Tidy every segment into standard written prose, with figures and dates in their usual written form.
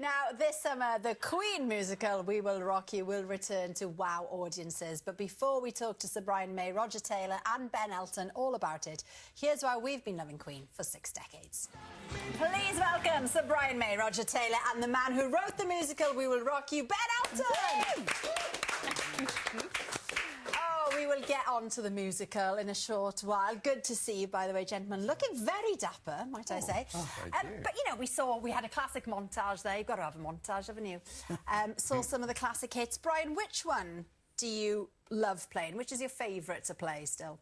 Now, this summer, the Queen musical, We Will Rock You, will return to wow audiences. But before we talk to Sir Brian May, Roger Taylor and Ben Elton all about it, here's why we've been loving Queen for 6 decades. Please welcome Sir Brian May, Roger Taylor and the man who wrote the musical We Will Rock You, Ben Elton! We will get on to the musical in a short while. Good to see you, by the way, gentlemen. Looking very dapper, might I say. But, you know, we had a classic montage there. You've got to have a montage, haven't you? Saw some of the classic hits. Brian, which one do you love playing? Which is your favourite to play still?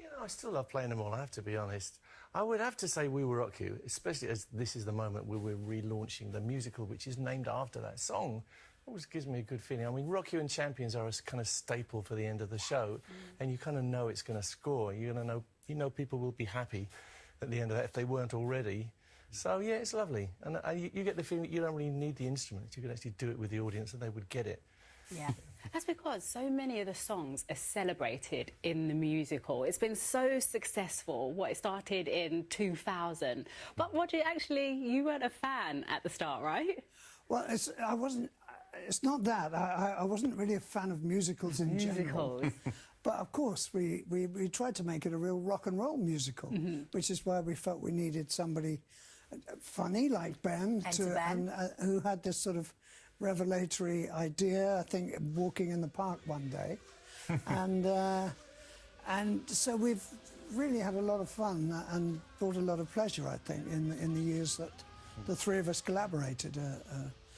You know, I still love playing them all, I have to be honest. I would have to say We Will Rock You, especially as this is the moment where we're relaunching the musical, which is named after that song. Always gives me a good feeling. I mean, Rock You and Champions are a kind of staple for the end of the show, and you kind of know it's going to score. You're going to know, you know, people will be happy at the end of that if they weren't already. So yeah, it's lovely, and you get the feeling that you don't really need the instruments. You could actually do it with the audience, and they would get it. Yeah. That's because so many of the songs are celebrated in the musical. It's been so successful. What, it started in 2000. But Roger, actually, you weren't a fan at the start, right? Well, it's not that. I wasn't really a fan of musicals in general. But, of course, we tried to make it a real rock and roll musical, which is why we felt we needed somebody funny like Ben, who had this sort of revelatory idea, I think, walking in the park one day. and so we've really had a lot of fun and brought a lot of pleasure, I think, in the years that the three of us collaborated.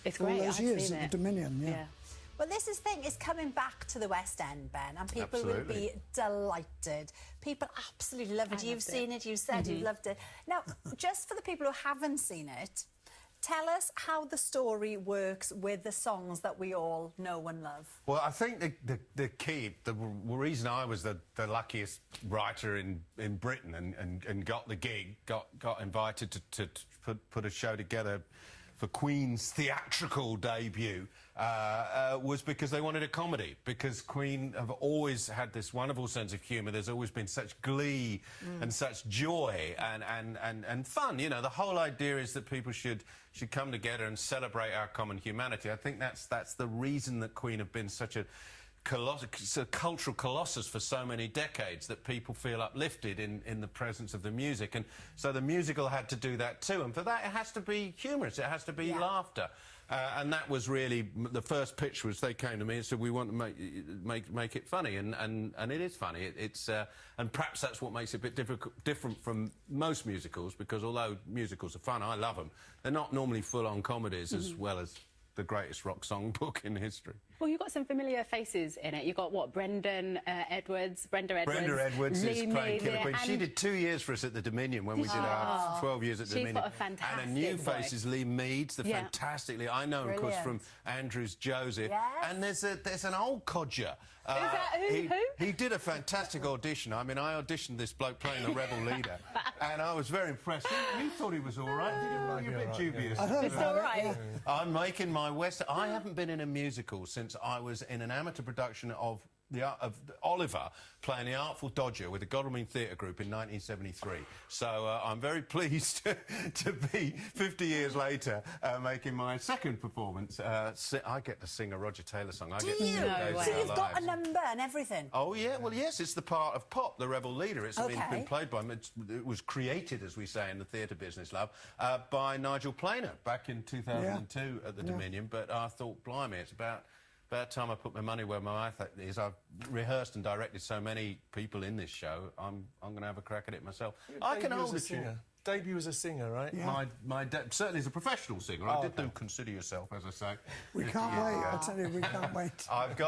It's all great. those years at the Dominion, yeah. Well, this is the thing, it's coming back to the West End, Ben, and people will be delighted. People absolutely love it. You've seen it, you said you loved it. Now, just for the people who haven't seen it, tell us how the story works with the songs that we all know and love. Well, I think the key, the reason I was the luckiest writer in Britain and got the gig, got invited to put a show together for Queen's theatrical debut was because they wanted a comedy, because Queen have always had this wonderful sense of humour. There's always been such glee and such joy and fun. You know, the whole idea is that people should come together and celebrate our common humanity. I think that's the reason that Queen have been such a cultural colossus for so many decades, that people feel uplifted in the presence of the music. And so the musical had to do that too, and for that it has to be humorous, it has to be laughter. And that was really the first pitch. Was they came to me and said, we want to make it funny, and it is funny. And perhaps that's what makes it a bit different from most musicals, because although musicals are fun, I love them, they're not normally full-on comedies as well as the greatest rock song book in history. Well, you've got some familiar faces in it. You've got, what, Brenda Edwards, is playing Killer Queen. She did 2 years for us at the Dominion when we did our 12 years at the Dominion. She's got a fantastic And a new face is Lee Meads, the fantastically... I know, of course, from Andrew's Joseph. And there's an old codger. Who? He did a fantastic audition. I mean, I auditioned this bloke playing the rebel leader, and I was very impressed. You thought he was all right. You're a bit dubious. It's all right. I'm making my West... I haven't been in a musical since I was in an amateur production of Oliver playing the Artful Dodger with the Godalming Theatre Group in 1973. So I'm very pleased to be 50 years later making my second performance. I get to sing a Roger Taylor song. Do you? So you've got a number and everything? Oh yeah, well yes, it's the part of Pop, the rebel leader. It's been played by him. It was created, as we say in the theatre business, love, by Nigel Planer back in 2002 at the Dominion. But I thought, blimey, it's about time I put my money where my mouth is. I've rehearsed and directed so many people in this show. I'm going to have a crack at it myself. I can hold a singer. Debut as a singer, right? Yeah. Certainly as a professional singer. I did do Consider Yourself, as I say. We can't wait. I tell you, we can't wait. I've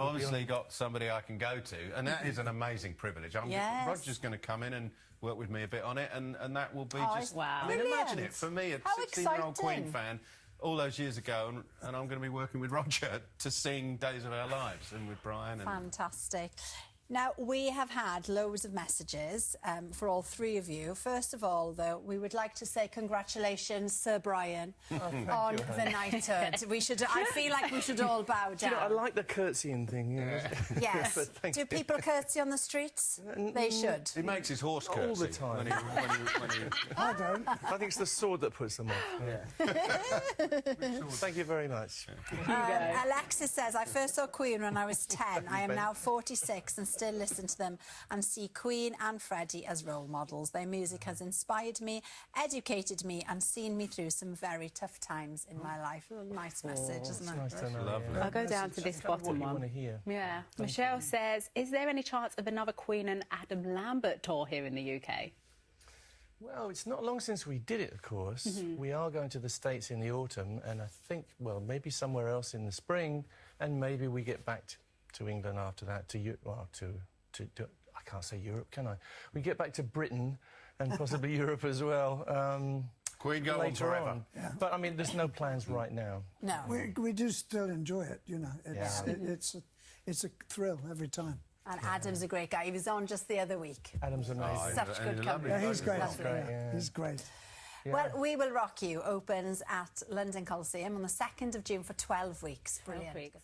obviously got somebody I can go to, and that is an amazing privilege. Roger's going to come in and work with me a bit on it, and that will be just... Wow. I mean, imagine it, for me, a 16-year-old Queen fan, all those years ago, and I'm going to be working with Roger to sing Days of Our Lives, and with Brian. Fantastic. Now, we have had loads of messages for all three of you. First of all, though, we would like to say congratulations, Sir Brian, on the knighthood. I feel like we should all bow down. You know, I like the curtsying thing. You know? Yes. Thank Do you. people curtsy on the streets? They should. He makes his horse curtsy All the time. when he I don't. I think it's the sword that puts them off. Thank you very much. Alexis says, I first saw Queen when I was 10. I am now 46 and still listen to them and see Queen and Freddie as role models. Their music has inspired me, educated me and seen me through some very tough times in my life. A nice message, isn't it? Nice to know. Lovely. I'll go down to this bottom what you one. want to hear. Yeah. Michelle says, is there any chance of another Queen and Adam Lambert tour here in the UK? Well, it's not long since we did it, of course. We are going to the States in the autumn, and I think, well, maybe somewhere else in the spring, and maybe we get back to England after that, to I can't say Europe, can I? We get back to Britain and possibly Europe as well. Queen go on later forever. on. Yeah. But, I mean, there's no plans right now. No. We do still enjoy it, you know. It's a thrill every time. And Adam's a great guy. He was on just the other week. Adam's amazing. Such good lovely. company. Yeah, he's great. That's great, yeah. He's great. Yeah. Well, We Will Rock You opens at London Coliseum on the 2nd of June for 12 weeks. Brilliant. 12 weeks.